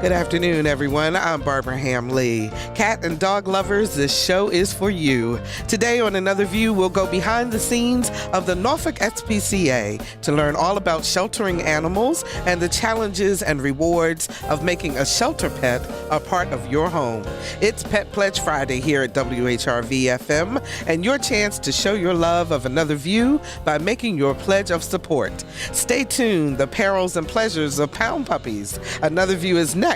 Good afternoon, everyone. I'm Barbara Ham-Lee. Cat and dog lovers, this show is for you. Today on Another View, we'll go behind the scenes of the Norfolk SPCA to learn all about sheltering animals and the challenges and rewards of making a shelter pet a part of your home. It's Pet Pledge Friday here at WHRV-FM, and your chance to show your love of Another View by making your pledge of support. Stay tuned. The perils and pleasures of pound puppies. Another View is next.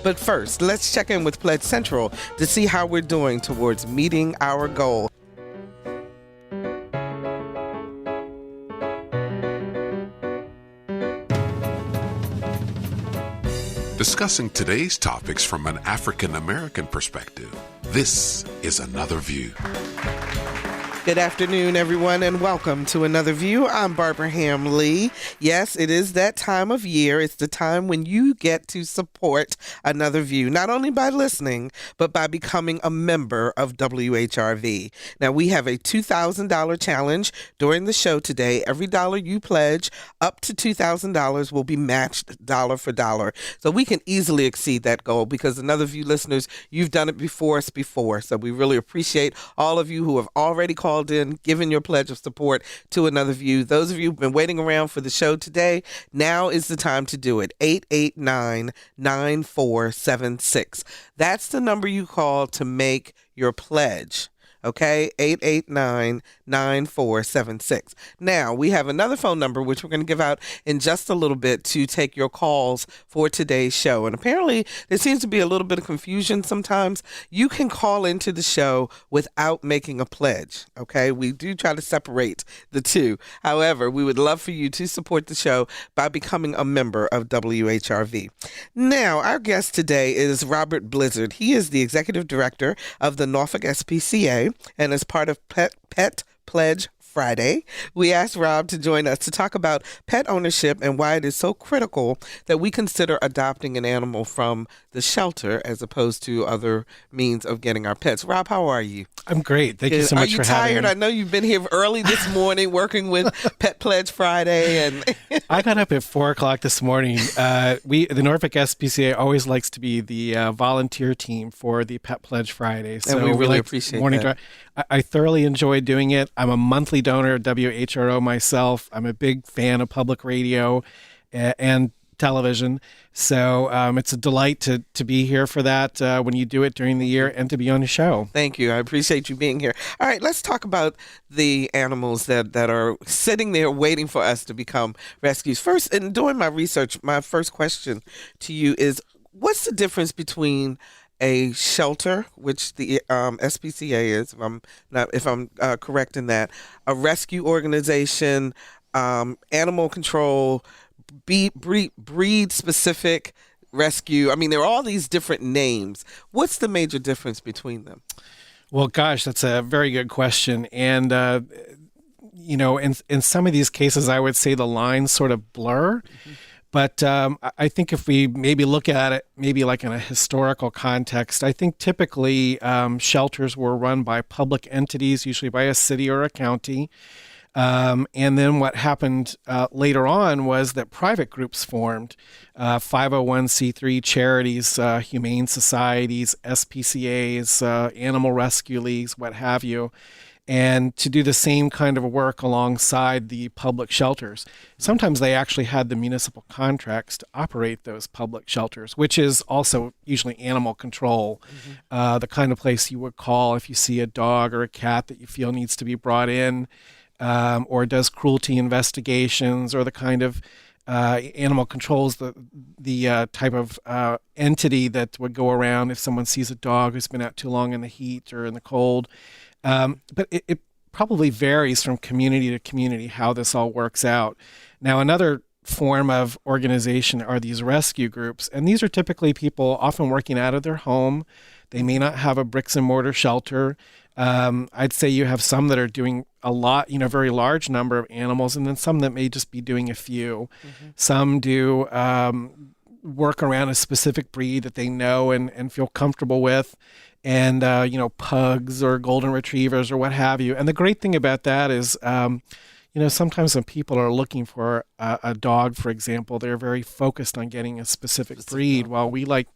But first, let's check in with Pledge Central to see how we're doing towards meeting our goal. Discussing today's topics from an African American perspective, this is Another View. Good afternoon, everyone, and welcome to Another View. I'm Barbara Ham-Lee. Yes, it is that time of year. It's the time when you get to support Another View, not only by listening, but by becoming a member of WHRV. Now, we have a $2,000 challenge during the show today. Every dollar you pledge, up to $2,000, will be matched dollar for dollar. So we can easily exceed that goal because Another View listeners, you've done it before us before. So we really appreciate all of you who have already called in, giving your pledge of support to Another View. Those of you who've been waiting around for the show today, now is the time to do it. 889-9476. That's the number you call to make your pledge. Okay, 889-9476. Now, we have another phone number, which we're going to give out in just a little bit to take your calls for today's show. And apparently, there seems to be a little bit of confusion sometimes. You can call into the show without making a pledge, okay? We do try to separate the two. However, we would love for you to support the show by becoming a member of WHRV. Now, our guest today is Robert Blizard. He is the Executive Director of the Norfolk SPCA. And as part of Pet Pledge Friday, we asked Rob to join us to talk about pet ownership and why it is so critical that we consider adopting an animal from the shelter as opposed to other means of getting our pets. Rob, how are you? I'm great. Thank you so much for having me. Are you tired? I know you've been here early this morning working with Pet Pledge Friday. And I got up at 4 o'clock this morning. The Norfolk SPCA always likes to be the volunteer team for the Pet Pledge Friday. So and we really appreciate that. I thoroughly enjoy doing it. I'm a monthly donor at WHRO myself. I'm a big fan of public radio and television. So it's a delight to be here for that when you do it during the year and to be on the show. Thank you. I appreciate you being here. All right, let's talk about the animals that are sitting there waiting for us to become rescues. First, in doing my research, my first question to you is, what's the difference between a shelter, which the SPCA is, if I'm correct in that, a rescue organization, animal control, breed-specific rescue? I mean, there are all these different names. What's the major difference between them? Well, gosh, that's a very good question. And, in some of these cases, I would say the lines sort of blur. Mm-hmm. But I think if we maybe look at it maybe like in a historical context, I think typically shelters were run by public entities, usually by a city or a county. And then what happened later on was that private groups formed, 501c3 charities, humane societies, SPCAs, animal rescue leagues, what have you, and to do the same kind of work alongside the public shelters. Sometimes they actually had the municipal contracts to operate those public shelters, which is also usually animal control, the kind of place you would call if you see a dog or a cat that you feel needs to be brought in, or does cruelty investigations, or the kind of animal controls, the type of entity that would go around if someone sees a dog who's been out too long in the heat or in the cold. But it probably varies from community to community how this all works out. Now, another form of organization are these rescue groups, and these are typically people often working out of their home. They may not have a bricks and mortar shelter. I'd say you have some that are doing a lot, very large number of animals, and then some that may just be doing a few. Mm-hmm. Some do work around a specific breed that they know and feel comfortable with. And, pugs or golden retrievers or what have you. And the great thing about that is, sometimes when people are looking for a dog, for example, they're very focused on getting a specific breed, while we like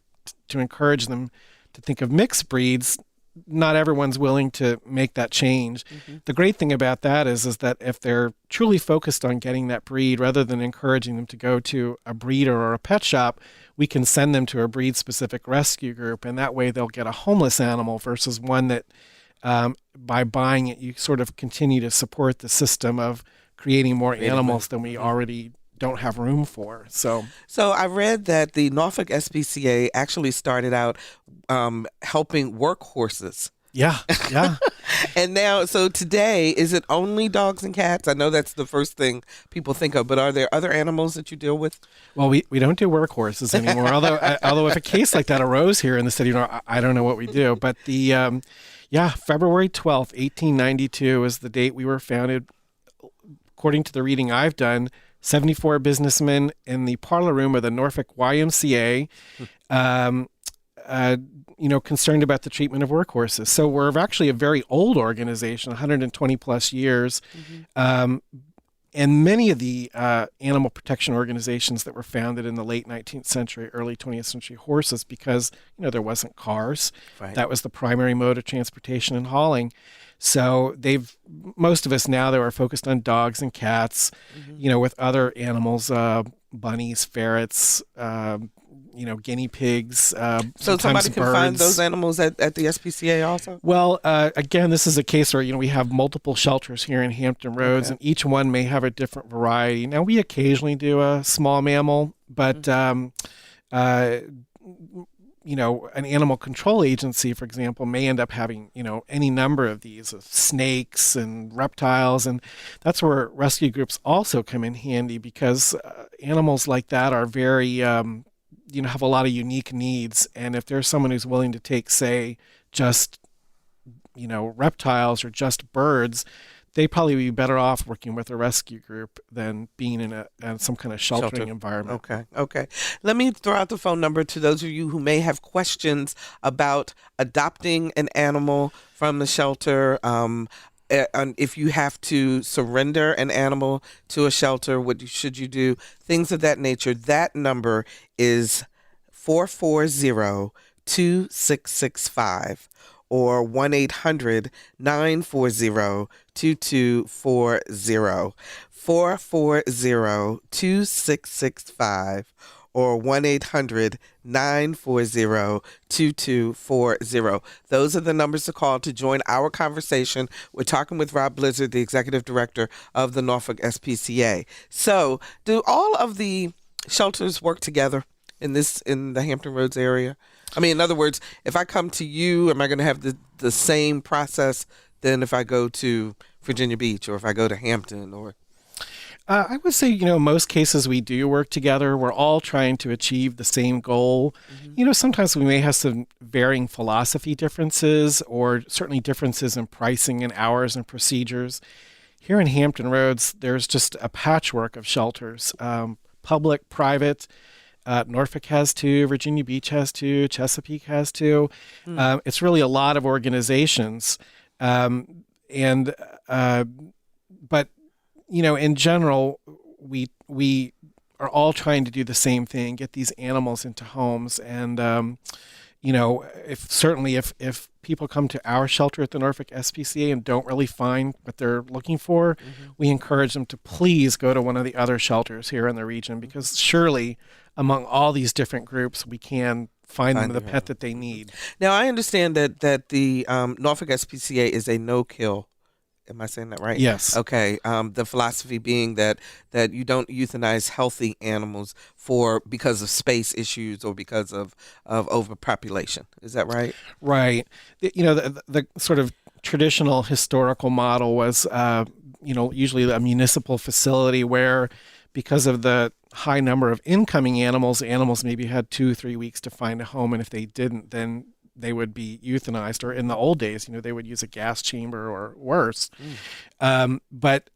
to encourage them to think of mixed breeds. Not everyone's willing to make that change. The great thing about that is that if they're truly focused on getting that breed, rather than encouraging them to go to a breeder or a pet shop, we can send them to a breed-specific rescue group, and that way they'll get a homeless animal versus one that, by buying it, you sort of continue to support the system of creating more animals than we already don't have room for. So I read that the Norfolk SPCA actually started out helping workhorses. Yeah. And now, so today, is it only dogs and cats? I know that's the first thing people think of, but are there other animals that you deal with? Well, we don't do workhorses anymore. although if a case like that arose here in the city, I don't know what we do. But the February 12th, 1892 is the date we were founded. According to the reading I've done, 74 businessmen in the parlor room of the Norfolk YMCA, concerned about the treatment of workhorses. So we're actually a very old organization, 120 plus years. And many of the animal protection organizations that were founded in the late 19th century, early 20th century, horses, because, there wasn't cars. Right. That was the primary mode of transportation and hauling. So most of us now that are focused on dogs and cats, with other animals, bunnies, ferrets, guinea pigs. So somebody can find those animals at the SPCA also? Well, again, this is a case where, we have multiple shelters here in Hampton Roads, and each one may have a different variety. Now, we occasionally do a small mammal, but an animal control agency, for example, may end up having, any number of these snakes and reptiles. And that's where rescue groups also come in handy, because animals like that are very, have a lot of unique needs. And if there's someone who's willing to take, say, just, reptiles or just birds, they'd probably be better off working with a rescue group than being in some kind of sheltering environment. Okay. Let me throw out the phone number to those of you who may have questions about adopting an animal from the shelter. If you have to surrender an animal to a shelter, what should you do? Things of that nature. That number is 440-2665. Or 1-800-940-2240, 440-2665, or 1-800-940-2240. Those are the numbers to call to join our conversation. We're talking with Rob Blizard, the Executive Director of the Norfolk SPCA. So, do all of the shelters work together in the Hampton Roads area? I mean, in other words, if I come to you, am I going to have the same process than if I go to Virginia Beach or if I go to Hampton? Or I would say, most cases we do work together. We're all trying to achieve the same goal. Sometimes we may have some varying philosophy differences, or certainly differences in pricing and hours and procedures. Here in Hampton Roads, there's just a patchwork of shelters, public, private. Norfolk has 2, Virginia Beach has 2, Chesapeake has 2. It's really a lot of organizations. But, in general, we are all trying to do the same thing, get these animals into homes. And, if people come to our shelter at the Norfolk SPCA and don't really find what they're looking for, we encourage them to please go to one of the other shelters here in the region, because surely among all these different groups, we can find them the pet that they need. Now, I understand that the Norfolk SPCA is a no-kill. Am I saying that right? Yes. Okay. The philosophy being that you don't euthanize healthy animals because of space issues or because of overpopulation. Is that right? Right. The sort of traditional historical model was, usually a municipal facility where, because of the high number of incoming animals maybe had 2-3 weeks to find a home, and if they didn't, then they would be euthanized, or in the old days, they would use a gas chamber or worse. But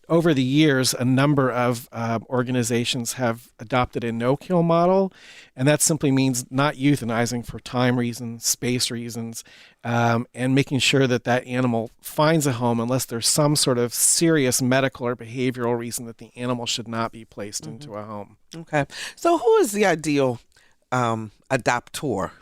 over the years, a number of organizations have adopted a no-kill model, and that simply means not euthanizing for time reasons, space reasons, and making sure that animal finds a home unless there's some sort of serious medical or behavioral reason that the animal should not be placed into a home. Okay. So who is the ideal adoptor?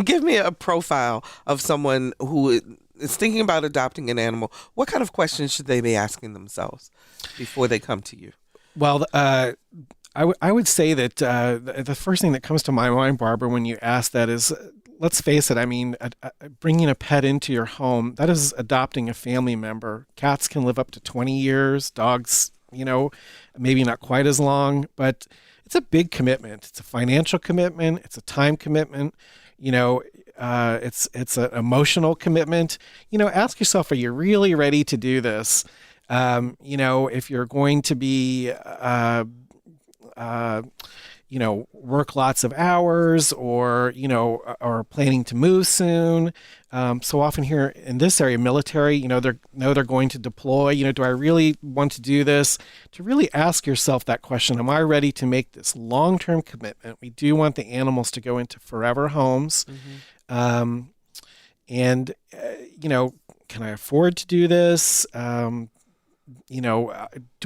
Give me a profile of someone who is thinking about adopting an animal. What kind of questions should they be asking themselves before they come to you? Well, I would say that the first thing that comes to my mind, Barbara, when you ask that is, let's face it, I mean, bringing a pet into your home, that is adopting a family member. Cats can live up to 20 years, dogs, maybe not quite as long, but it's a big commitment. It's a financial commitment. It's a time commitment. It's an emotional commitment. Ask yourself, are you really ready to do this? If you're going to be, work lots of hours, or planning to move soon. So often here in this area, military, they're going to deploy. Do I really want to do this? To really ask yourself that question: am I ready to make this long-term commitment? We do want the animals to go into forever homes. Can I afford to do this? Do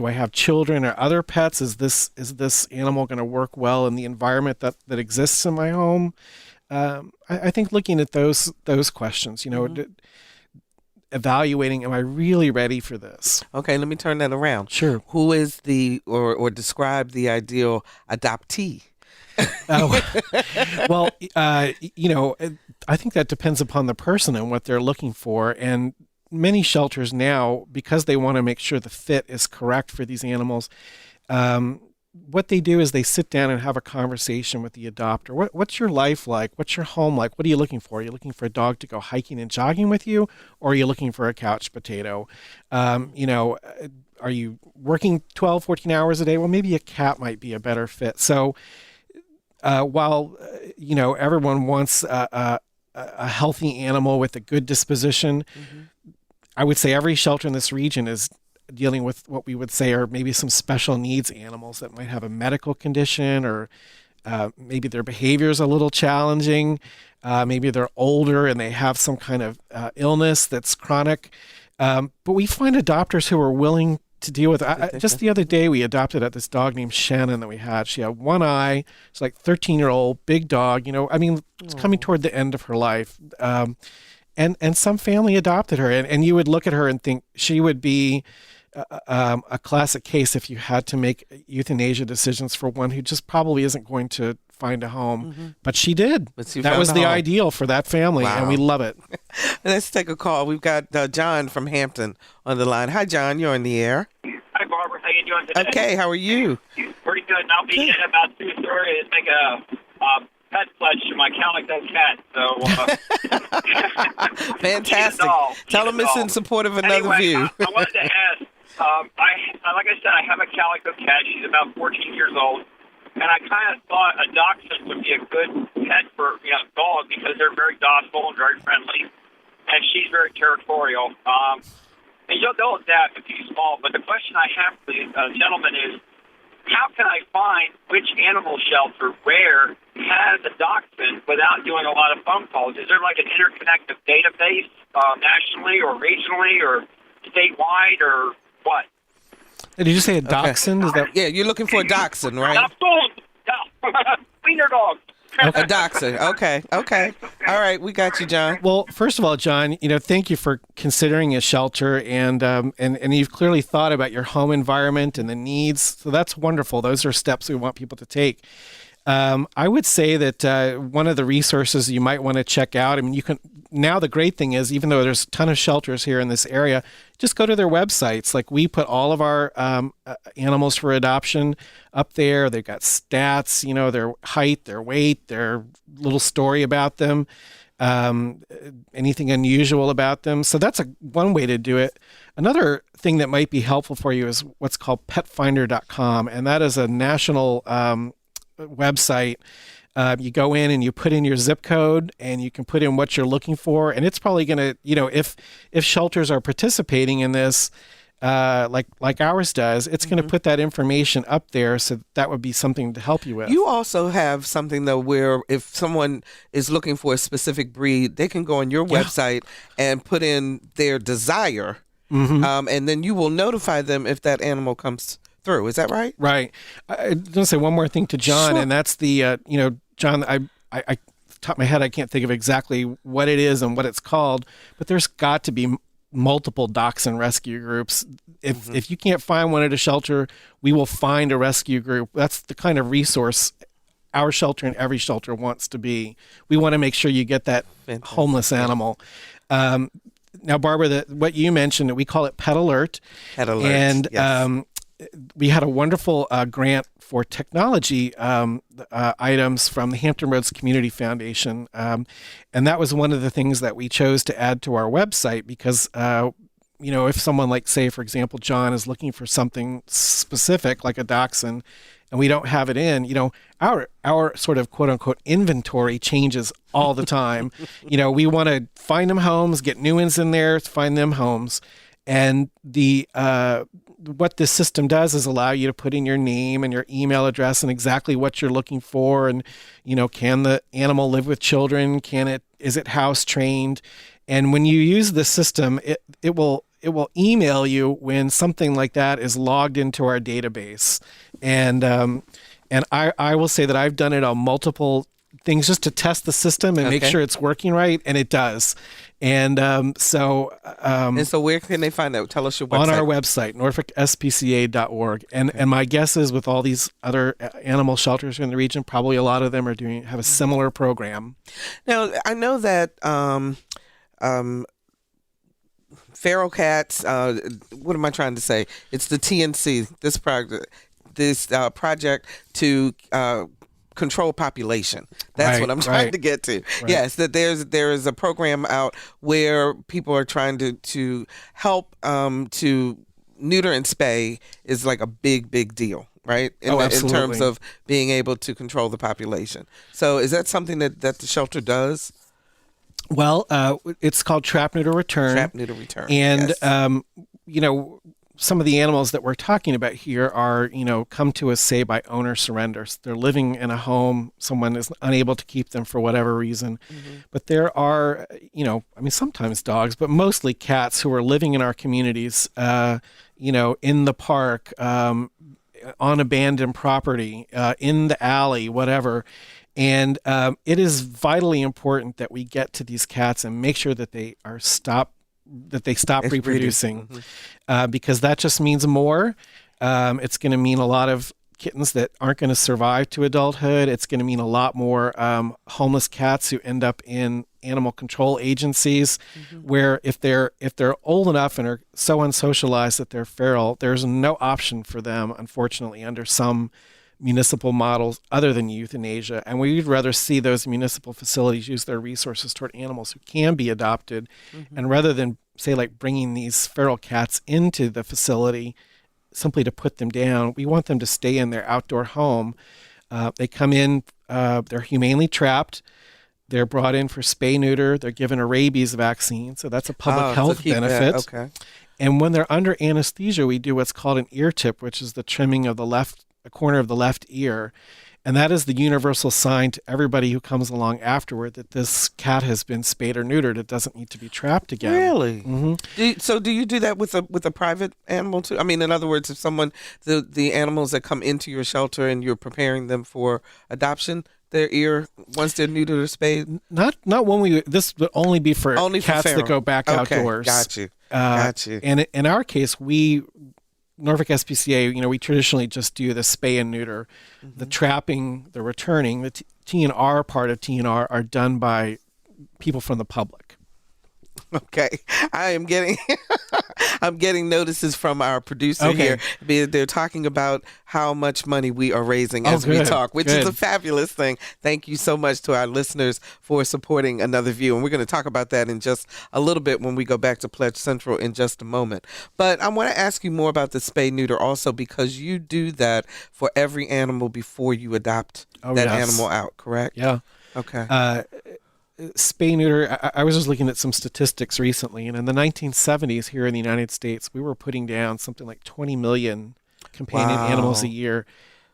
I have children or other pets? Is this animal going to work well in the environment that exists in my home? I think looking at those questions, evaluating, am I really ready for this? Okay, let me turn that around. Sure. Who is or describe the ideal adoptee? Well, I think that depends upon the person and what they're looking for. And many shelters now, because they want to make sure the fit is correct for these animals, what they do is they sit down and have a conversation with the adopter. What's your life like? What's your home like? What are you looking for? Are you looking for a dog to go hiking and jogging with you, or are you looking for a couch potato? Are you working 12, 14 hours a day? Well, maybe a cat might be a better fit. So while everyone wants a healthy animal with a good disposition, I would say every shelter in this region is dealing with what we would say are maybe some special needs animals that might have a medical condition, or maybe their behavior is a little challenging. Maybe they're older and they have some kind of illness that's chronic. But we find adopters who are willing to deal with it. Just the other day, we adopted this dog named Shannon that we had. She had one eye. It's like 13-year-old, big dog. It's coming toward the end of her life. And some family adopted her. And you would look at her and think she would be a classic case if you had to make euthanasia decisions for one who just probably isn't going to find a home. But she did. That was the ideal for that family, and we love it. Let's take a call. We've got John from Hampton on the line. Hi, John. You're on the air. Hi, Barbara. How you doing today? Okay. How are you? Pretty good. And I'll be in about 2:30 to make a pet pledge to my calico cat. So fantastic. Tell him it's in support of another view. I wanted to ask. Like I said, I have a calico cat. She's about 14 years old. And I kind of thought a dachshund would be a good pet for dog, because they're very docile and very friendly, and she's very territorial. And they'll adapt if she's small. But the question I have for the gentleman is, how can I find which animal shelter where has a dachshund without doing a lot of phone calls? Is there like an interconnected database nationally or regionally or statewide or what? Did you say a dachshund? Is that? Yeah, you're looking for a dachshund, right? Wiener dog. A dachshund. Okay. All right, we got you, John. Well, first of all, John, thank you for considering a shelter, and you've clearly thought about your home environment and the needs. So that's wonderful. Those are steps we want people to take. I would say that one of the resources you might want to check out, I mean, you can, now the great thing is, even though there's a ton of shelters here in this area, just go to their websites. Like, we put all of our animals for adoption up there. They've got stats, their height, their weight, their little story about them, anything unusual about them. So that's one way to do it. Another thing that might be helpful for you is what's called petfinder.com, and that is a national website. You go in and you put in your zip code, and you can put in what you're looking for, and it's probably going to, if shelters are participating in this, like ours does, it's going to put that information up there, so that would be something to help you with. You also have something though where if someone is looking for a specific breed, they can go on your website and put in their desire, and then you will notify them if that animal comes through. Is that right? Right. I'm going to say one more thing to John, and that's the, John, I top of my head, I can't think of exactly what it is and what it's called, but there's got to be multiple dachshund rescue groups. If you can't find one at a shelter, we will find a rescue group. That's the kind of resource our shelter and every shelter wants to be. We want to make sure you get that homeless animal. Now, Barbara, what you mentioned, we call it Pet Alert. Pet Alert, and yes. We had a wonderful grant for technology items from the Hampton Roads Community Foundation. And that was one of the things that we chose to add to our website because, if someone like, say, for example, John is looking for something specific like a dachshund and we don't have it in, our sort of quote unquote inventory changes all the time. We want to find them homes, get new ones in there, find them homes. And what this system does is allow you to put in your name and your email address and exactly what you're looking for. And, can the animal live with children? Is it house trained? And when you use the system, it will email you when something like that is logged into our database. And I will say that I've done it on multiple things just to test the system and make sure it's working right, and it does. And so where can they find that? Tell us your website. On our website, norfolkspca.org. And my guess is with all these other animal shelters in the region, probably a lot of them have a similar program. Now, I know that feral cats, what am I trying to say? It's the TNC, this project to control population. That's what I'm trying to get to. Right. Yes, that there is a program out where people are trying to help to neuter and spay is like a big deal, right? In terms of being able to control the population. So is that something that the shelter does? Well, it's called Trap, Neuter, Return. Trap, Neuter, Return. And, some of the animals that we're talking about here are, come to us, say, by owner surrender. They're living in a home. Someone is unable to keep them for whatever reason. But there are, sometimes dogs, but mostly cats who are living in our communities, in the park, on abandoned property, in the alley, whatever. And it is vitally important that we get to these cats and make sure that they stop reproducing, because that just means more. It's going to mean a lot of kittens that aren't going to survive to adulthood. It's going to mean a lot more homeless cats who end up in animal control agencies, where if they're old enough and are so unsocialized that they're feral, there's no option for them, unfortunately, under some municipal models other than euthanasia. And we'd rather see those municipal facilities use their resources toward animals who can be adopted. And rather than, say, like bringing these feral cats into the facility simply to put them down, we want them to stay in their outdoor home. They come in, they're humanely trapped. They're brought in for spay-neuter. They're given a rabies vaccine. So that's a public health benefit. And when they're under anesthesia, we do what's called an ear tip, which is the trimming of a corner of the left ear. And that is the universal sign to everybody who comes along afterward that this cat has been spayed or neutered. It doesn't need to be trapped again. Really? Do you do that with a private animal too? I mean, in other words, if someone, the animals that come into your shelter and you're preparing them for adoption, their ear, once they're neutered or spayed? Not when this would only be for cats that go back outdoors. Got you. And in our case, Norfolk SPCA, we traditionally just do the spay and neuter. The trapping, the returning, the TNR part of TNR are done by people from the public. Okay, I am getting I'm getting notices from our producer here. They're talking about how much money we are raising as we talk, which is a fabulous thing. Thank you so much to our listeners for supporting Another View. And we're going to talk about that in just a little bit when we go back to Pledge Central in just a moment. But I want to ask you more about the spay neuter also, because you do that for every animal before you adopt animal out, correct? Yeah. Okay. Spay neuter, I was just looking at some statistics recently, and in the 1970s here in the United States, we were putting down something like 20 million companion animals a year.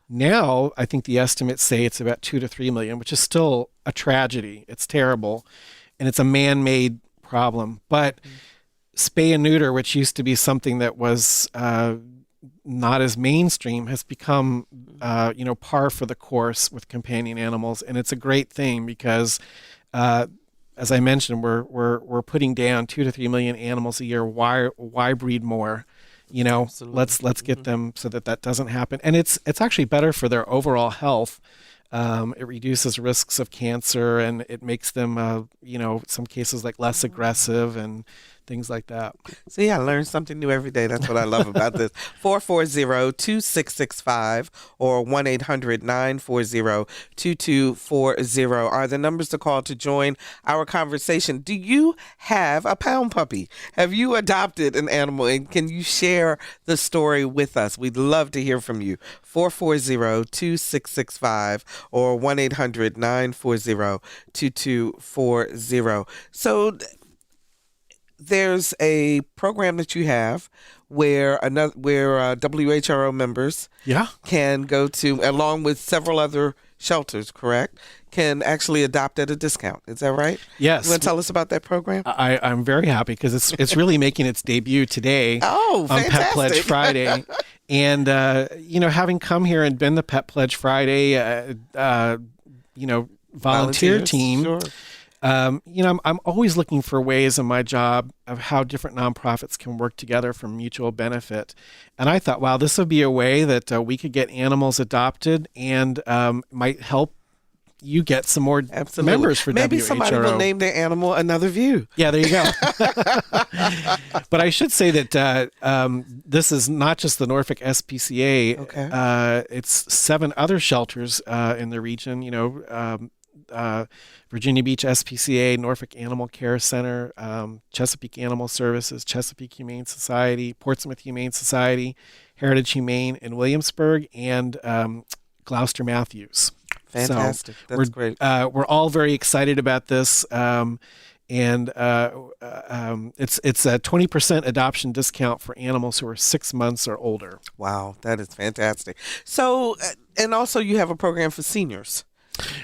Now, I think the estimates say it's about 2 to 3 million, which is still a tragedy. It's terrible, and it's a man-made problem. But spay and neuter, which used to be something that was not as mainstream, has become par for the course with companion animals, and it's a great thing because as I mentioned, we're putting down 2 to 3 million animals a year. Why breed more? Let's get them so that doesn't happen. And it's actually better for their overall health. It reduces risks of cancer, and it makes them, some cases like less aggressive and things like that. See, I learn something new every day. That's what I love about this. 440-2665 or 1-800-940-2240 are the numbers to call to join our conversation. Do you have a pound puppy? Have you adopted an animal? And can you share the story with us? We'd love to hear from you. 440-2665 or 1-800-940-2240. So there's a program that you have where WHRO members can go to, along with several other shelters, correct? Can actually adopt at a discount. Is that right? Yes. You want to tell us about that program? I'm very happy because it's really making its debut today on Pet Pledge Friday. And, having come here and been the Pet Pledge Friday, volunteer team, sure. I'm always looking for ways in my job of how different nonprofits can work together for mutual benefit. And I thought, wow, this would be a way that we could get animals adopted and might help you get some more members for Maybe WHRO. Somebody will name their animal Another View. Yeah, there you go. But I should say that this is not just the Norfolk SPCA. Okay. It's 7 other shelters in the region, Virginia Beach SPCA, Norfolk Animal Care Center, Chesapeake Animal Services, Chesapeake Humane Society, Portsmouth Humane Society, Heritage Humane in Williamsburg, and Gloucester Matthews. Fantastic. So That's great. We're all very excited about this. And it's a 20% adoption discount for animals who are 6 months or older. Wow, that is fantastic. So, and also you have a program for seniors.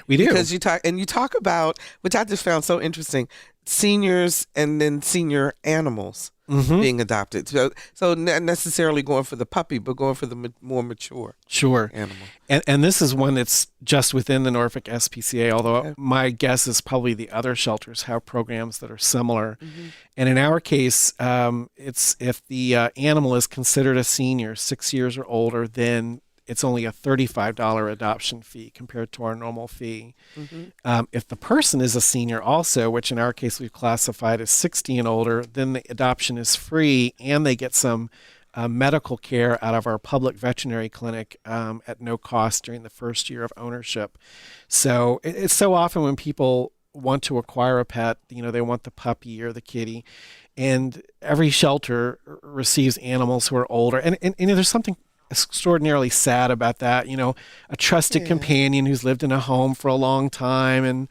We do. Because you talk about, which I just found so interesting, seniors and then senior animals being adopted. So not necessarily going for the puppy, but going for the more mature animal. And this is one that's just within the Norfolk SPCA, although my guess is probably the other shelters have programs that are similar. And in our case, it's if the animal is considered a senior, 6 years or older, then it's only a $35 adoption fee compared to our normal fee. If the person is a senior also, which in our case we've classified as 60 and older, then the adoption is free and they get some medical care out of our public veterinary clinic at no cost during the first year of ownership. So it's so often when people want to acquire a pet, they want the puppy or the kitty, and every shelter receives animals who are older. And there's something extraordinarily sad about that, a trusted companion who's lived in a home for a long time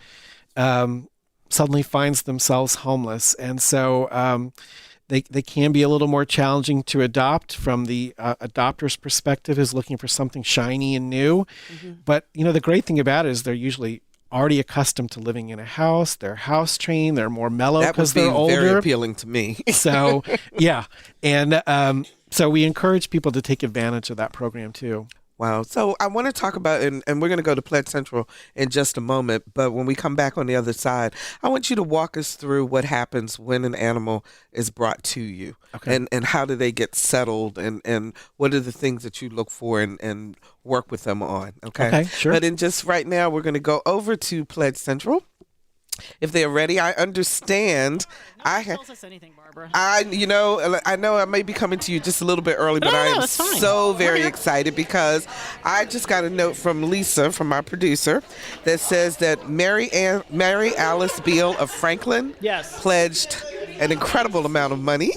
and suddenly finds themselves homeless. And so they can be a little more challenging to adopt from the adopter's perspective, who's looking for something shiny and new. But the great thing about it is they're usually already accustomed to living in a house. They're house trained. They're more mellow because they're older. That would be very appealing to me. So, yeah. And so we encourage people to take advantage of that program too. Wow. So I want to talk about, and we're going to go to Pledge Central in just a moment, but when we come back on the other side, I want you to walk us through what happens when an animal is brought to you. Okay. And how do they get settled, and what are the things that you look for and work with them on. Okay, sure. But in just right now, we're going to go over to Pledge Central. if they're ready. I understand. Don't tell us anything, Barbara. I know I may be coming to you just a little bit early, but I am that's fine. so very excited because I just got a note from Lisa, from my producer, that says that Mary Alice Beal of Franklin pledged an incredible amount of money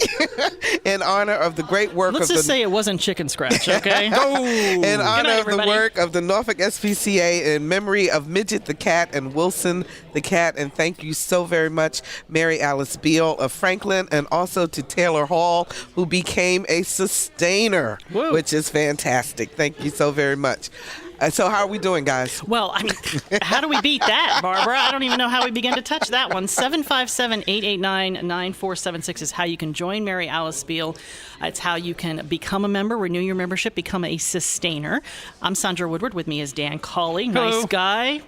in honor of the great work Let's just say it wasn't chicken scratch, okay? In honor of the work of the Norfolk SPCA in memory of Midget the cat and Wilson the cat. And thank you so very much, Mary Alice Beal of Franklin, and also to Taylor Hall, who became a sustainer, which is fantastic. Thank you so very much. So how are we doing, guys? Well, I mean, how do we beat that, Barbara? I don't even know how we begin to touch that one. 757-889-9476 is how you can join Mary Alice Beal. It's how you can become a member, renew your membership, become a sustainer. I'm Sandra Woodward. With me is Dan Cawley. Nice guy.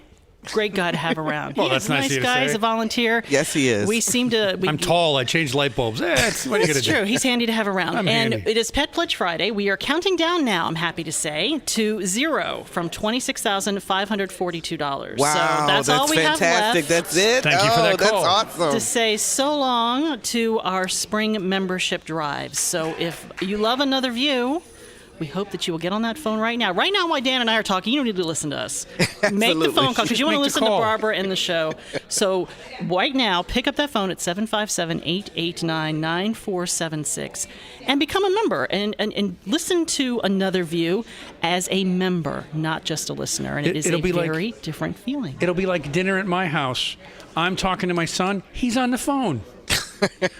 Great guy to have around. Well, that's nice of you to guy. say. He's a volunteer. Yes, he is. We seem to... I'm tall. I change light bulbs. What are you going to do? That's true. He's handy to have around. I'm and handy. It is Pet Pledge Friday. We are counting down now, I'm happy to say, to zero from $26,542. Wow, so that's all we fantastic. have left. That's it? Thank you for that call. That's awesome. To say so long to our spring membership drives. So if you love Another View, we hope that you will get on that phone right now. Right now, while Dan and I are talking, you don't need to listen to us. Make the phone call because you want to listen to Barbara in the show. So right now, pick up that phone at 757-889-9476 and become a member and listen to Another View as a member, not just a listener. And it'll be very different feeling. It'll be like dinner at my house. I'm talking to my son. He's on the phone.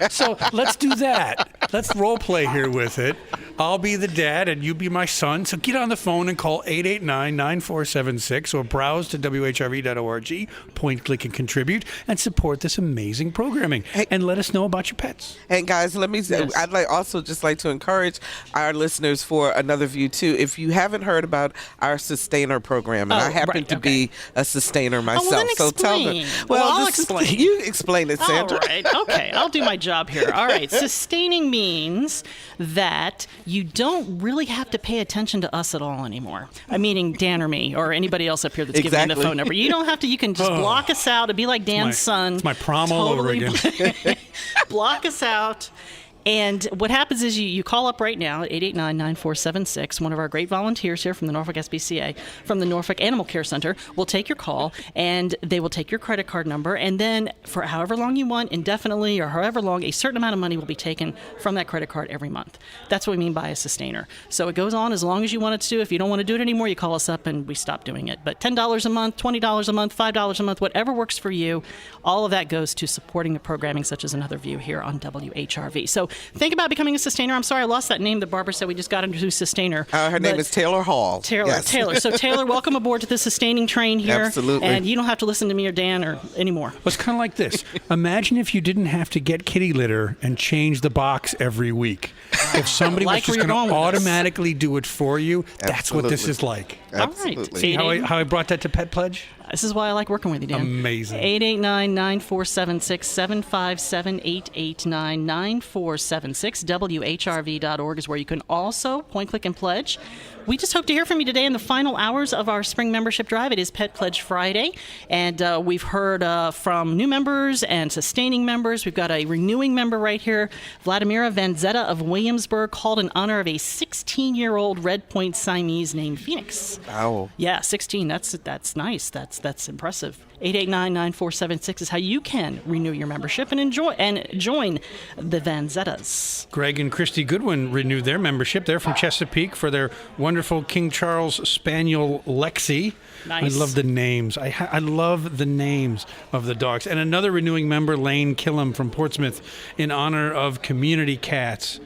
So let's do that. Let's role play here with it. I'll be the dad and you be my son. So get on the phone and call 889-9476 or browse to WHRV.org, point, click, and contribute, and support this amazing programming. And let us know about your pets. And guys, let me say, I'd also just like to encourage our listeners for Another View too. If you haven't heard about our sustainer program, and I happen to be a sustainer myself, then so tell them. I'll explain. You explain it, Sandra. All right. Okay. I'll do my job here. All right. Sustaining means that you don't really have to pay attention to us at all anymore. I'm meaning Dan or me or anybody else up here that's giving me the phone number. You don't have to. You can just block us out. It'd be like Dan's son. It's my prom all over again. Block us out. And what happens is you call up right now at 889-9476. One of our great volunteers here from the Norfolk SPCA, from the Norfolk Animal Care Center, will take your call, and they will take your credit card number, and then for however long you want, indefinitely or however long, a certain amount of money will be taken from that credit card every month. That's what we mean by a sustainer. So it goes on as long as you want it to. If you don't want to do it anymore, you call us up and we stop doing it. But $10 a month, $20 a month, $5 a month, whatever works for you, all of that goes to supporting the programming such as Another View here on WHRV. So think about becoming a sustainer. I'm sorry I lost that name that Barbara said we just got into sustainer. Her name is Taylor Hall. Taylor. So Taylor, welcome aboard to the sustaining train here. Absolutely. And you don't have to listen to me or Dan or anymore. Well, it's kind of like this. Imagine if you didn't have to get kitty litter and change the box every week. If somebody was just going to automatically do it for you, that's what this is like. Absolutely. All right. See how I brought that to Pet Pledge? This is why I like working with you, Dan. Amazing. 889-9476, 757-889-9476. WHRV.org is where you can also point, click, and pledge. We just hope to hear from you today in the final hours of our spring membership drive. It is Pet Pledge Friday, and we've heard from new members and sustaining members. We've got a renewing member right here, Vladimira Vanzetta of Williamsburg, called in honor of a 16-year-old Red Point Siamese named Phoenix. Wow. Yeah, 16. That's nice. That's impressive. 889-9476 is how you can renew your membership and join the Vanzettas. Greg and Christy Goodwin renewed their membership. They're from Chesapeake for their wonderful King Charles Spaniel Lexi. Nice. I love the names. I love the names of the dogs. And another renewing member, Lane Killam from Portsmouth, in honor of community cats.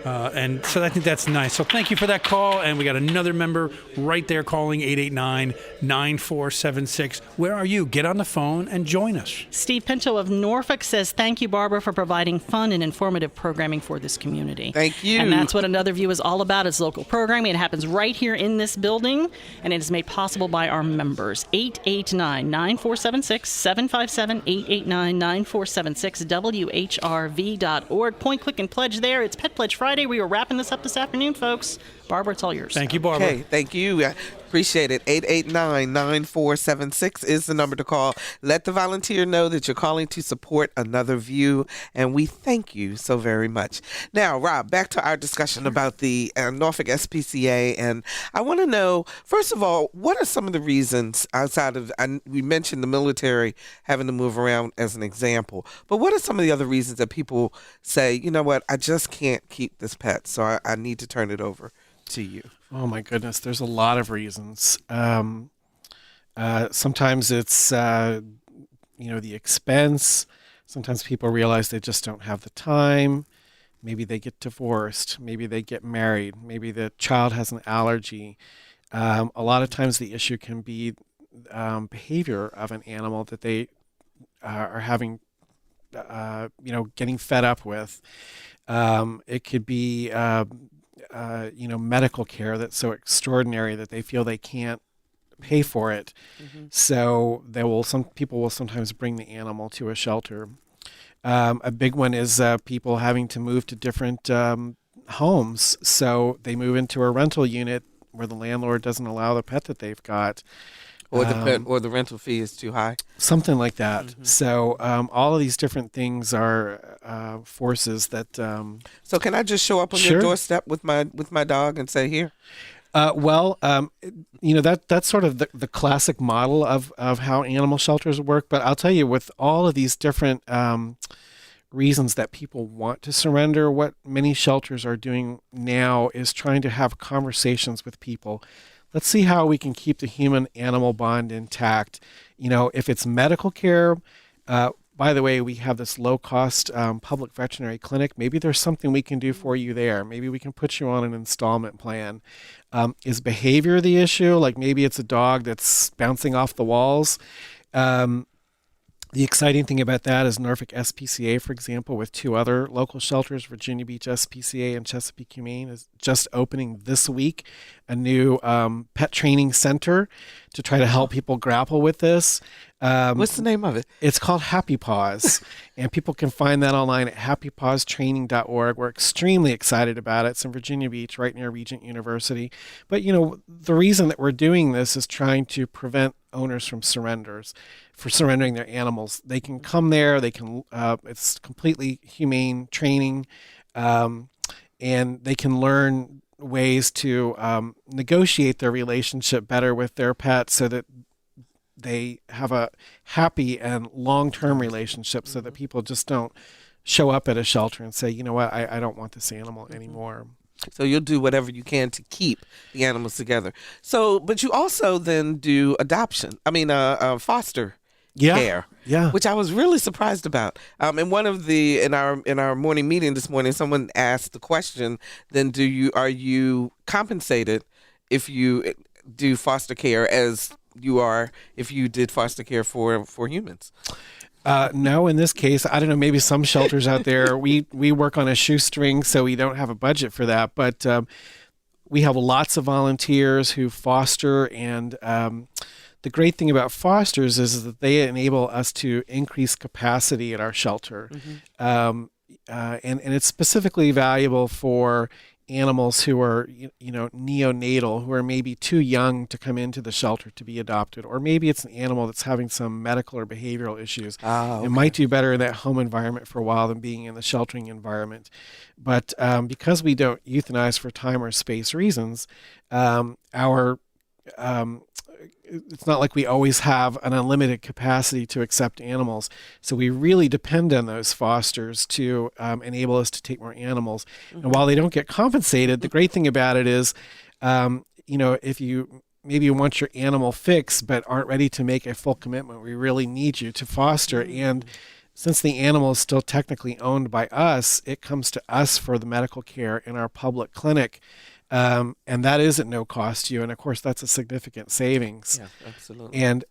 And so I think that's nice. So thank you for that call. And we got another member right there calling 889-9476. Where are you? Get on the phone and join us. Steve Pinto of Norfolk says, thank you, Barbara, for providing fun and informative programming for this community. Thank you. And that's what Another View is all about. It's local programming. It happens right here in this building, and it is made possible by our members. 889-9476, 757-889-9476, WHRV.org. Point, click, and pledge there. It's Pet Pledge Friday. We are wrapping this up this afternoon, folks. Barbara, it's all yours. Thank you, Barbara. Okay, thank you. Appreciate it. 889-9476 is the number to call. Let the volunteer know that you're calling to support Another View, and we thank you so very much. Now, Rob, back to our discussion about the Norfolk SPCA, and I want to know, first of all, what are some of the reasons outside of, we mentioned the military having to move around as an example, but what are some of the other reasons that people say, you know what, I just can't keep this pet, so I need to turn it over to you? Oh my goodness, there's a lot of reasons. Sometimes it's the expense. Sometimes people realize they just don't have the time. Maybe they get divorced. Maybe they get married. Maybe the child has an allergy. A lot of times the issue can be behavior of an animal that they are having, getting fed up with. It could be medical care that's so extraordinary that they feel they can't pay for it. Mm-hmm. So some people will sometimes bring the animal to a shelter. A big one is people having to move to different homes. So they move into a rental unit where the landlord doesn't allow the pet that they've got. Or the rental fee is too high. Something like that. Mm-hmm. So all of these different things are forces that. So can I just show up on your doorstep with my dog and say, here? That's sort of the classic model of how animal shelters work. But I'll tell you, with all of these different reasons that people want to surrender, what many shelters are doing now is trying to have conversations with people. Let's see how we can keep the human-animal bond intact. If it's medical care, by the way, we have this low-cost public veterinary clinic. Maybe there's something we can do for you there. Maybe we can put you on an installment plan. Is behavior the issue? Like maybe it's a dog that's bouncing off the walls. The exciting thing about that is Norfolk SPCA, for example, with two other local shelters, Virginia Beach SPCA and Chesapeake Humane, is just opening this week a new pet training center to try to help people grapple with this. What's the name of it? It's called Happy Paws, and people can find that online at happypawstraining.org. We're extremely excited about it. It's in Virginia Beach, right near Regent University. But, the reason that we're doing this is trying to prevent owners from surrendering their animals. They can come there. They can. It's completely humane training, and they can learn ways to negotiate their relationship better with their pets, so that they have a happy and long-term relationship, so that people just don't show up at a shelter and say, you know what, I don't want this animal anymore. So you'll do whatever you can to keep the animals together. So, but you also then do foster care, which I was really surprised about. In our morning meeting this morning, someone asked the question: then are you compensated if you do foster care as you are if you did foster care for humans? No, in this case, I don't know, maybe some shelters out there, we work on a shoestring, so we don't have a budget for that. But we have lots of volunteers who foster, and the great thing about fosters is that they enable us to increase capacity at our shelter. Mm-hmm. And it's specifically valuable for animals who are, neonatal, who are maybe too young to come into the shelter to be adopted, or maybe it's an animal that's having some medical or behavioral issues. Okay. It might do better in that home environment for a while than being in the sheltering environment. But because we don't euthanize for time or space reasons, it's not like we always have an unlimited capacity to accept animals. So we really depend on those fosters to enable us to take more animals. Mm-hmm. And while they don't get compensated, the great thing about it is, if you maybe want your animal fixed but aren't ready to make a full commitment, we really need you to foster. Mm-hmm. And since the animal is still technically owned by us, it comes to us for the medical care in our public clinic. And that is at no cost to you, and of course that's a significant savings. Yeah, absolutely. And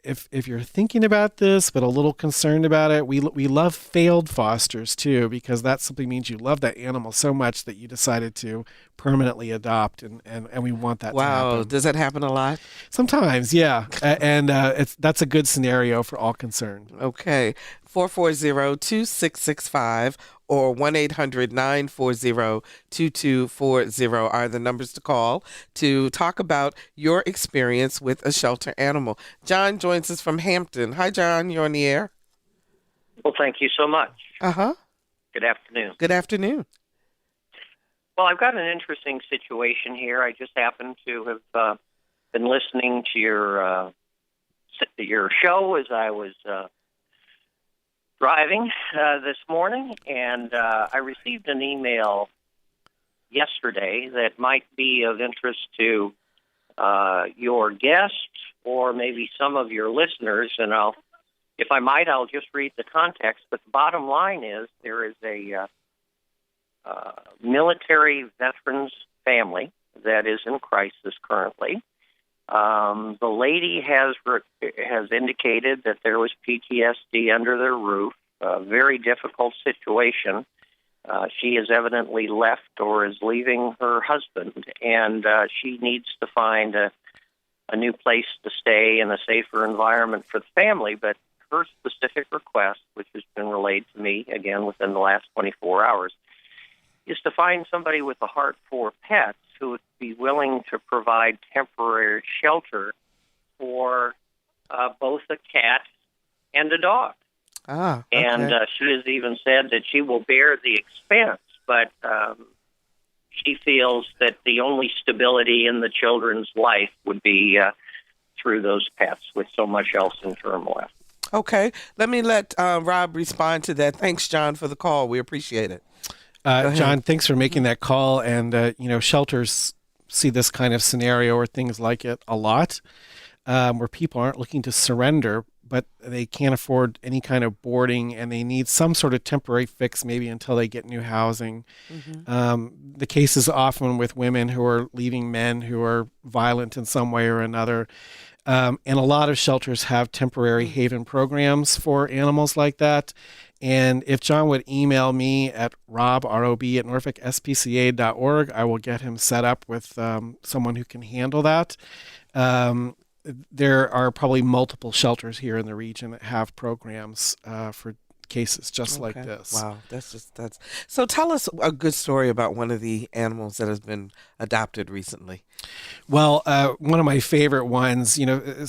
if you're thinking about this but a little concerned about it, we love failed fosters too, because that simply means you love that animal so much that you decided to permanently adopt, and we want that to happen. Wow, does that happen a lot? Sometimes, yeah. And that's a good scenario for all concerned. Okay. 440-2665 or 1-800-940-2240 are the numbers to call to talk about your experience with a shelter animal. John joins us from Hampton. Hi, John. You're on the air. Well, thank you so much. Uh-huh. Good afternoon. Good afternoon. Well, I've got an interesting situation here. I just happen to have been listening to your show as I was driving this morning, and I received an email yesterday that might be of interest to your guest or maybe some of your listeners, and if I might, I'll just read the context. But the bottom line is there is a military veterans family that is in crisis currently. The lady has indicated that there was PTSD under their roof, a very difficult situation. She has evidently left or is leaving her husband, and she needs to find a new place to stay in a safer environment for the family. But her specific request, which has been relayed to me, again, within the last 24 hours, is to find somebody with a heart for pets who would be willing to provide temporary shelter for both a cat and a dog. Okay. And she has even said that she will bear the expense, but she feels that the only stability in the children's life would be through those pets, with so much else in turmoil. Okay. Let me let Rob respond to that. Thanks, John, for the call. We appreciate it. John, thanks for making that call. And, shelters see this kind of scenario or things like it a lot, where people aren't looking to surrender, but they can't afford any kind of boarding and they need some sort of temporary fix maybe until they get new housing. Mm-hmm. The case is often with women who are leaving men who are violent in some way or another. And a lot of shelters have temporary haven programs for animals like that. And if John would email me at rob@, norfolkspca.org, I will get him set up with someone who can handle that. There are probably multiple shelters here in the region that have programs for cases just like this. Wow, that's so. Tell us a good story about one of the animals that has been adopted recently. Well, one of my favorite ones,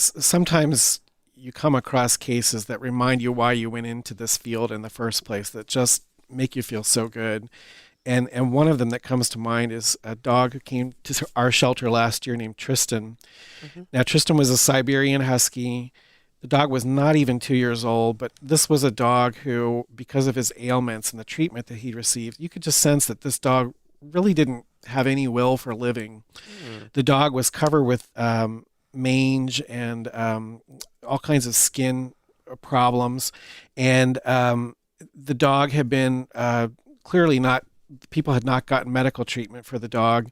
sometimes you come across cases that remind you why you went into this field in the first place, that just make you feel so good. And one of them that comes to mind is a dog who came to our shelter last year named Tristan. Mm-hmm. Now, Tristan was a Siberian Husky. The dog was not even 2 years old, but this was a dog who, because of his ailments and the treatment that he received, you could just sense that this dog really didn't have any will for living. Mm. The dog was covered with mange and all kinds of skin problems. And the dog had been clearly not, people had not gotten medical treatment for the dog.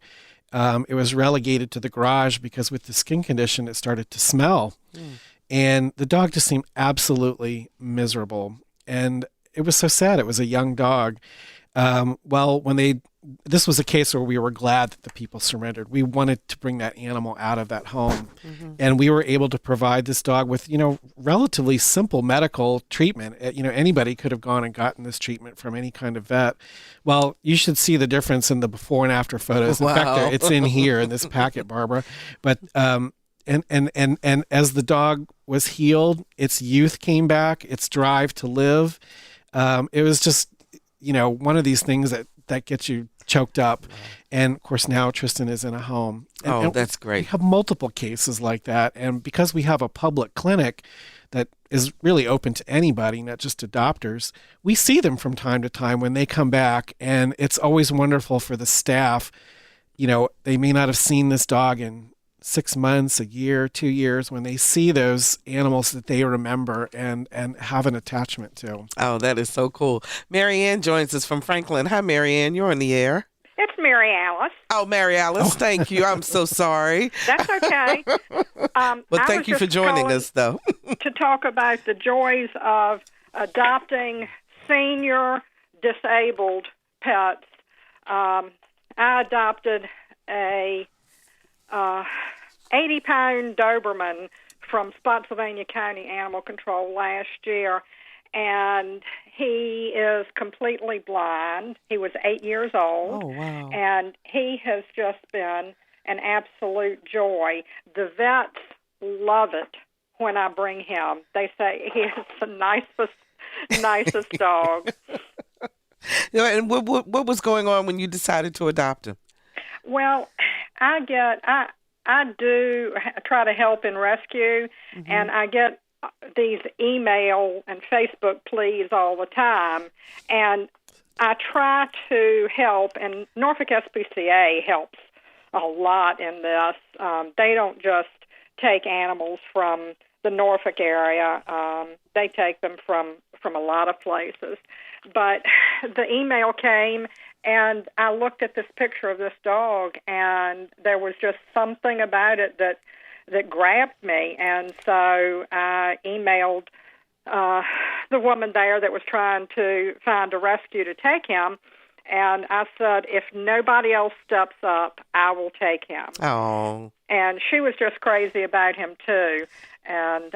It was relegated to the garage because with the skin condition, it started to smell. Mm. And the dog just seemed absolutely miserable. And it was so sad. It was a young dog. This was a case where we were glad that the people surrendered. We wanted to bring that animal out of that home. Mm-hmm. And we were able to provide this dog with, relatively simple medical treatment. Anybody could have gone and gotten this treatment from any kind of vet. Well, you should see the difference in the before and after photos. Wow. In fact, it's in here in this packet, Barbara. But, and as the dog was healed, its youth came back, its drive to live. It was just, one of these things that gets you choked up. And of course, now Tristan is in a home. And that's great. We have multiple cases like that. And because we have a public clinic that is really open to anybody, not just adopters, we see them from time to time when they come back. And it's always wonderful for the staff. They may not have seen this dog in 6 months, a year, 2 years, when they see those animals that they remember and have an attachment to. Oh, that is so cool. Mary Ann joins us from Franklin. Hi, Mary Ann. You're on the air. It's Mary Alice. Oh, Mary Alice. Thank you. I'm so sorry. That's okay. Well, thank you for joining us, though. To talk about the joys of adopting senior disabled pets. I adopted a 80-pound Doberman from Spotsylvania County Animal Control last year, and he is completely blind. He was 8 years old. Oh, wow. And he has just been an absolute joy. The vets love it when I bring him. They say he is the nicest dog. And what was going on when you decided to adopt him? Well, I do try to help in rescue, and I get these email and Facebook pleas all the time, and I try to help, and Norfolk SPCA helps a lot in this. They don't just take animals from the Norfolk area. They take them from a lot of places. But the email came, and I looked at this picture of this dog, and there was just something about it that grabbed me. And so I emailed the woman there that was trying to find a rescue to take him, and I said, if nobody else steps up, I will take him. Oh. And she was just crazy about him, too. And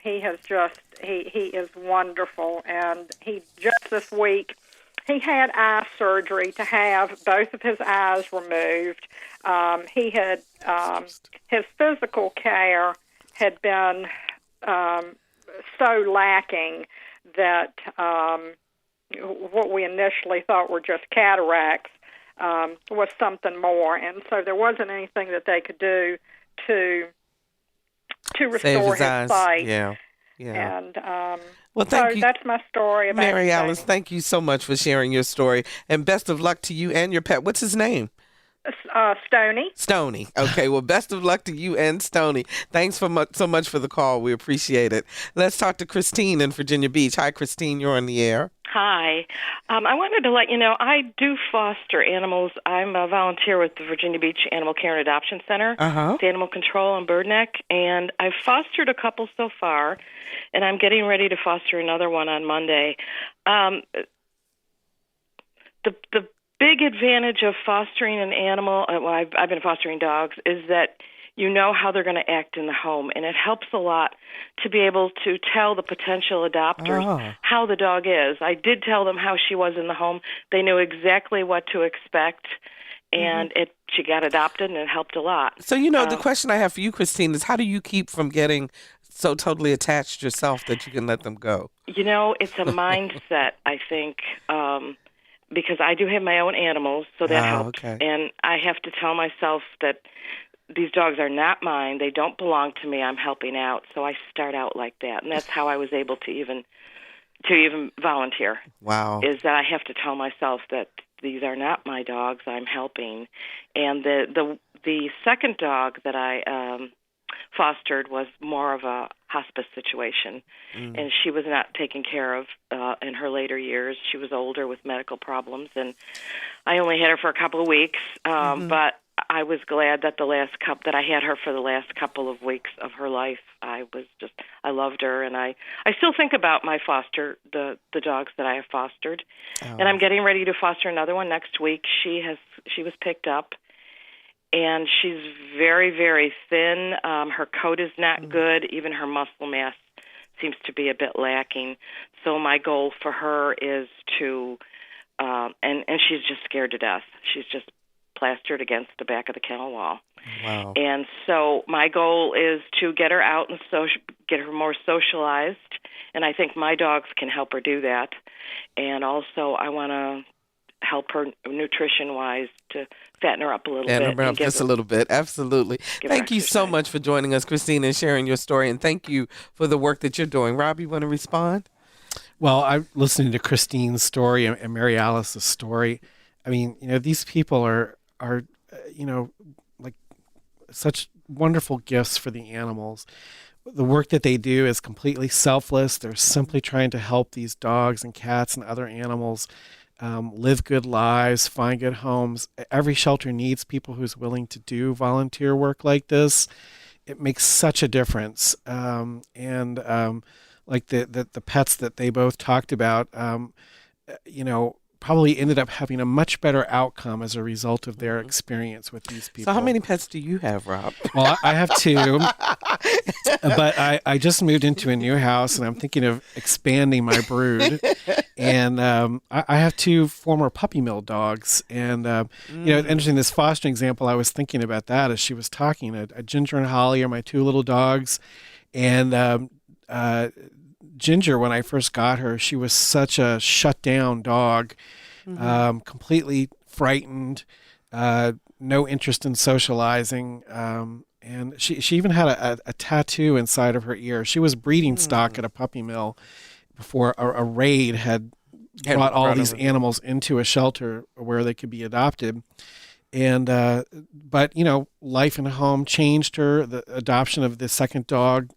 he is wonderful. And he just this week, he had eye surgery to have both of his eyes removed. He had his physical care had been so lacking that what we initially thought were just cataracts was something more, and so there wasn't anything that they could do to restore his sight. Yeah. And well, thank you. That's my story about Mary Alice. Thank you so much for sharing your story, and best of luck to you and your pet. What's his name? Stoney. Stoney. Okay, well, best of luck to you and Stoney. Thanks so much for the call. We appreciate it. Let's talk to Christine in Virginia Beach. Hi, Christine. You're on the air. Hi. I wanted to let you know I do foster animals. I'm a volunteer with the Virginia Beach Animal Care and Adoption Center, with Animal Control and Bird Neck, and I've fostered a couple so far, and I'm getting ready to foster another one on Monday. The big advantage of fostering an animal, I've been fostering dogs, is that you know how they're going to act in the home, and it helps a lot to be able to tell the potential adopters how the dog is. I did tell them how she was in the home. They knew exactly what to expect, and she got adopted, and it helped a lot. So, the question I have for you, Christine, is how do you keep from getting so totally attached yourself that you can let them go? It's a mindset, I think, because I do have my own animals, so that helps. Okay. And I have to tell myself that these dogs are not mine. They don't belong to me. I'm helping out. So I start out like that. And that's how I was able to even volunteer. Wow. Is that I have to tell myself that these are not my dogs. I'm helping. And the second dog that I fostered was more of a hospice situation. And she was not taken care of in her later years. She was older with medical problems. And I only had her for a couple of weeks. But I was glad that that I had her for the last couple of weeks of her life. I loved her, and I still think about the dogs that I have fostered. And I'm getting ready to foster another one next week. She was picked up, and she's very, very thin. Her coat is not good. Even her muscle mass seems to be a bit lacking. So my goal for her is to, and she's just scared to death. She's just plastered against the back of the kennel wall. Wow. And so my goal is to get her out and get her more socialized, and I think my dogs can help her do that. And also I want to help her nutrition-wise to fatten her up a little bit. Fatten her up just a little bit. Absolutely. Thank you so much for joining us, Christine, and sharing your story, and thank you for the work that you're doing. Rob, you want to respond? Well, I'm listening to Christine's story and Mary Alice's story. I mean, these people are like such wonderful gifts for the animals. The work that they do is completely selfless. They're simply trying to help these dogs and cats and other animals live good lives, find good homes. Every shelter needs people who's willing to do volunteer work like this. It makes such a difference. Like the pets that they both talked about, probably ended up having a much better outcome as a result of their experience with these people. So how many pets do you have, Rob? Well, I have 2, but I just moved into a new house, and I'm thinking of expanding my brood. And I have 2 former puppy mill dogs. And, it's interesting, this fostering example, I was thinking about that as she was talking. A Ginger and Holly are my 2 little dogs. And Ginger, when I first got her, she was such a shut down dog, completely frightened, no interest in socializing. And she even had a tattoo inside of her ear. She was breeding stock at a puppy mill before a raid had brought all these animals into a shelter where they could be adopted. And but life in the home changed her. The adoption of the second dog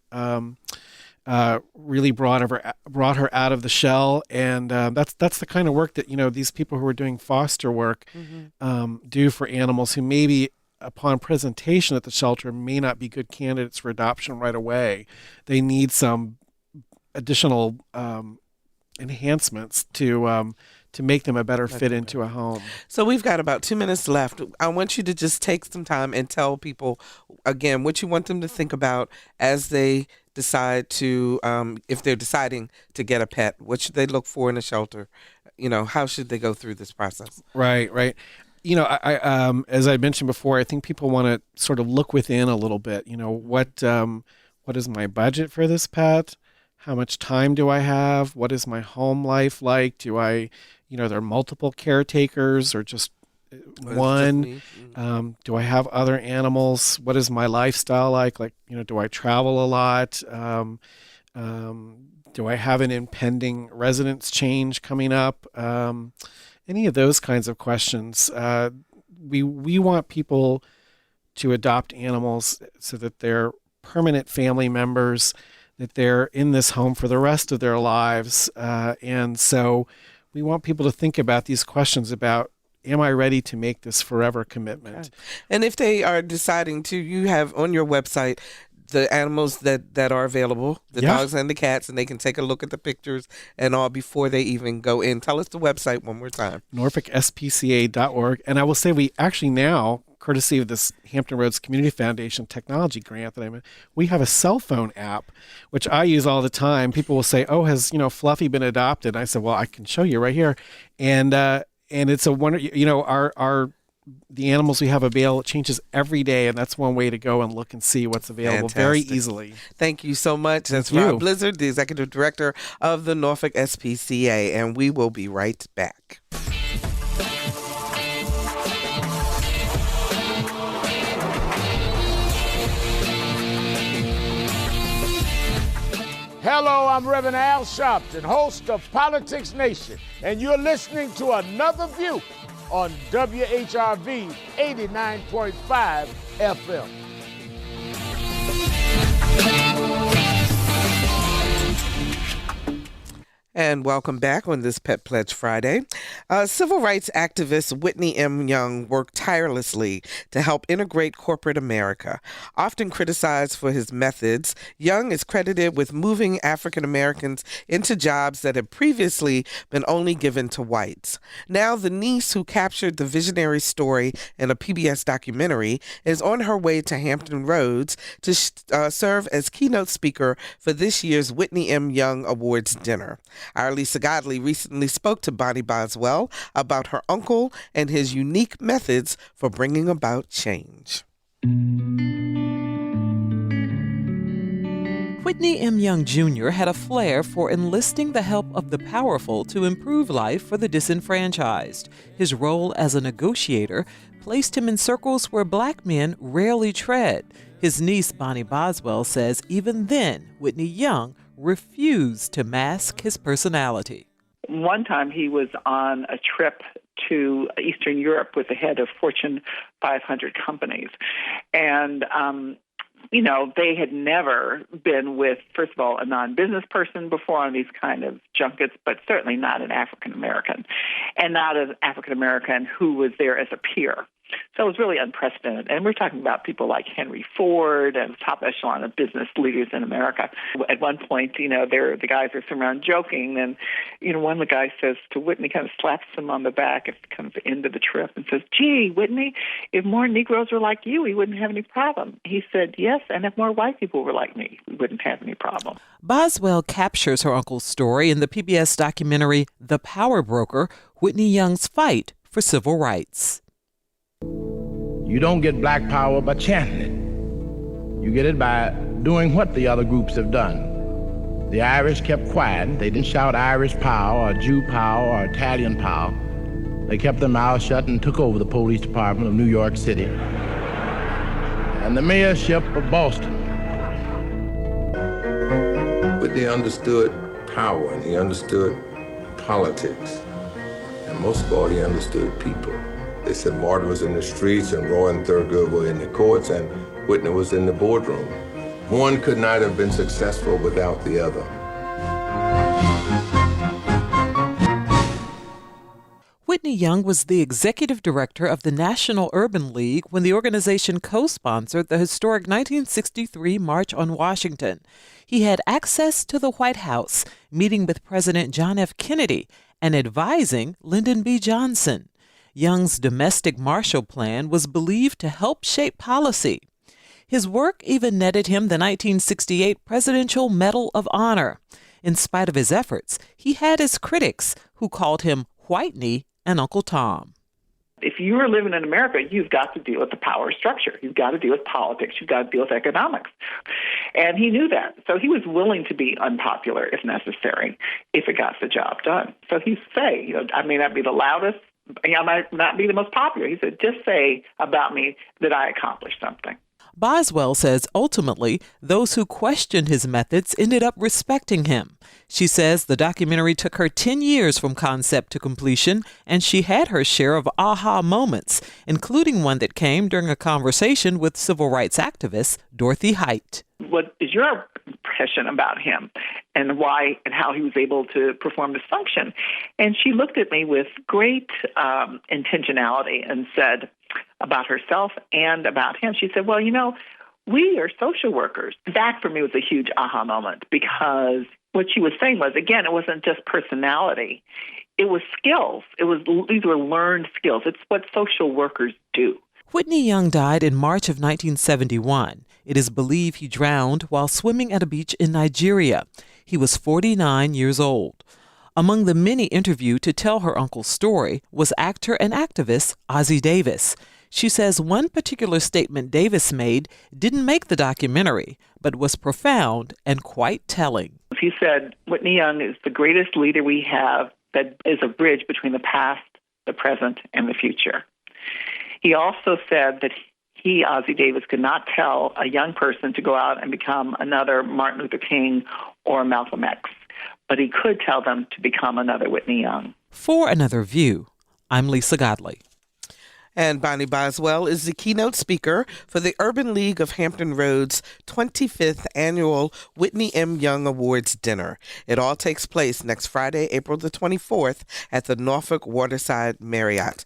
really brought her out of the shell, and that's the kind of work that these people who are doing foster work do for animals who maybe upon presentation at the shelter may not be good candidates for adoption right away. They need some additional enhancements to make them a better fit into a home. So we've got about 2 minutes left. I want you to just take some time and tell people again what you want them to think about as they decide to, if they're deciding to get a pet, what should they look for in a shelter? How should they go through this process? Right. I as I mentioned before, I think people want to sort of look within a little bit. What is my budget for this pet? How much time do I have? What is my home life like? Do I, there are multiple caretakers or just one? Do I have other animals? What is my lifestyle like? Like, do I travel a lot? Do I have an impending residence change coming up? Any of those kinds of questions. We want people to adopt animals so that they're permanent family members, that they're in this home for the rest of their lives. And so we want people to think about these questions about, am I ready to make this forever commitment? Okay. And if they are deciding to, you have on your website the animals that are available, the dogs and the cats, and they can take a look at the pictures and all before they even go in. Tell us the website one more time. NorfolkSPCA.org. And I will say we actually now, courtesy of this Hampton Roads Community Foundation technology grant that I'm in, we have a cell phone app, which I use all the time. People will say, oh, has, Fluffy been adopted? I said, well, I can show you right here. And it's a wonder, the animals we have available, it changes every day, and that's one way to go and look and see what's available very easily. Thank you so much. That's Rob Blizard, the Executive Director of the Norfolk SPCA, and we will be right back. Hello, I'm Reverend Al Sharpton, host of Politics Nation, and you're listening to Another View on WHRV 89.5 FM. And welcome back on this Pet Pledge Friday. Civil rights activist Whitney M. Young worked tirelessly to help integrate corporate America. Often criticized for his methods, Young is credited with moving African Americans into jobs that had previously been only given to whites. Now, the niece who captured the visionary story in a PBS documentary is on her way to Hampton Roads to serve as keynote speaker for this year's Whitney M. Young Awards dinner. Our Lisa Godley recently spoke to Bonnie Boswell about her uncle and his unique methods for bringing about change. Whitney M. Young Jr. had a flair for enlisting the help of the powerful to improve life for the disenfranchised. His role as a negotiator placed him in circles where black men rarely tread. His niece, Bonnie Boswell, says even then, Whitney Young refused to mask his personality. One time he was on a trip to Eastern Europe with the head of Fortune 500 companies. And, they had never been with, first of all, a non-business person before on these kind of junkets, but certainly not an African-American, and not an African-American who was there as a peer. So it was really unprecedented. And we're talking about people like Henry Ford and top echelon of business leaders in America. At one point, the guys are sitting around joking, and, one of the guys says to Whitney, kind of slaps him on the back at kind of the end of the trip and says, "Gee, Whitney, if more Negroes were like you, we wouldn't have any problem." He said, "Yes, and if more white people were like me, we wouldn't have any problem." Boswell captures her uncle's story in the PBS documentary The Power Broker, Whitney Young's Fight for Civil Rights. You don't get black power by chanting it. You get it by doing what the other groups have done. The Irish kept quiet. They didn't shout Irish power or Jew power or Italian power. They kept their mouths shut and took over the police department of New York City and the mayorship of Boston. Whitney understood power, and he understood politics. And most of all, he understood people. They said Martin was in the streets and Roy and Thurgood were in the courts and Whitney was in the boardroom. One could not have been successful without the other. Whitney Young was the executive director of the National Urban League when the organization co-sponsored the historic 1963 March on Washington. He had access to the White House, meeting with President John F. Kennedy and advising Lyndon B. Johnson. Young's domestic Marshall Plan was believed to help shape policy. His work even netted him the 1968 Presidential Medal of Honor. In spite of his efforts, he had his critics who called him Whitney and Uncle Tom. If you are living in America, you've got to deal with the power structure. You've got to deal with politics. You've got to deal with economics. And he knew that. So he was willing to be unpopular if necessary, if it got the job done. So he'd say, I may not be the loudest, I might not be the most popular. He said, just say about me that I accomplished something. Boswell says ultimately, those who questioned his methods ended up respecting him. She says the documentary took her 10 years from concept to completion, and she had her share of aha moments, including one that came during a conversation with civil rights activist Dorothy Height. What is your impression about him and why and how he was able to perform this function? And she looked at me with great intentionality and said about herself and about him. She said, well, we are social workers. That for me was a huge aha moment, because what she was saying was, again, it wasn't just personality. It was skills. These were learned skills. It's what social workers do. Whitney Young died in March of 1971. It is believed he drowned while swimming at a beach in Nigeria. He was 49 years old. Among the many interviewed to tell her uncle's story was actor and activist Ossie Davis. She says one particular statement Davis made didn't make the documentary, but was profound and quite telling. He said, Whitney Young is the greatest leader we have that is a bridge between the past, the present, and the future. He also said that he, Ossie Davis, could not tell a young person to go out and become another Martin Luther King or Malcolm X, but he could tell them to become another Whitney Young. For Another View, I'm Lisa Godley. And Bonnie Boswell is the keynote speaker for the Urban League of Hampton Roads' 25th Annual Whitney M. Young Awards Dinner. It all takes place next Friday, April the 24th at the Norfolk Waterside Marriott.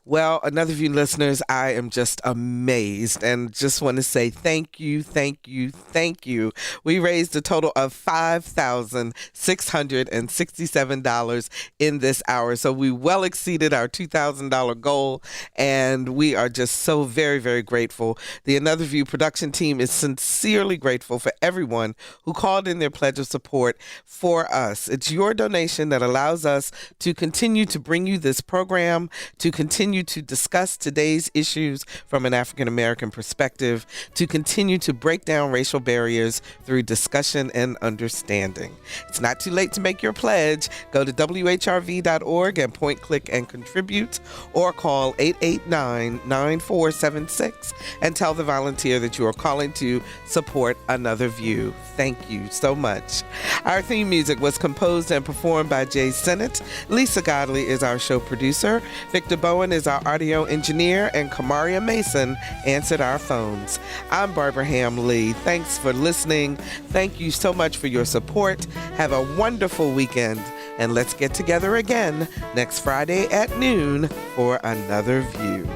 Well, Another View listeners, I am just amazed and just want to say thank you, thank you, thank you. We raised a total of $5,667 in this hour. So we well exceeded our $2,000 goal, and we are just so very, very grateful. The Another View production team is sincerely grateful for everyone who called in their pledge of support for us. It's your donation that allows us to continue to bring you this program, to continue to discuss today's issues from an African American perspective, to continue to break down racial barriers through discussion and understanding. It's not too late to make your pledge. Go to WHRV.org and point, click, and contribute, or call 889-9476 and tell the volunteer that you are calling to support Another View. Thank you so much. Our theme music was composed and performed by Jay Sennett. Lisa Godley is our show producer. Victor Bowen is our audio engineer, and Kamaria Mason answered our phones. I'm Barbara Ham Lee. Thanks for listening. Thank you so much for your support. Have a wonderful weekend, and let's get together again next Friday at noon for Another View.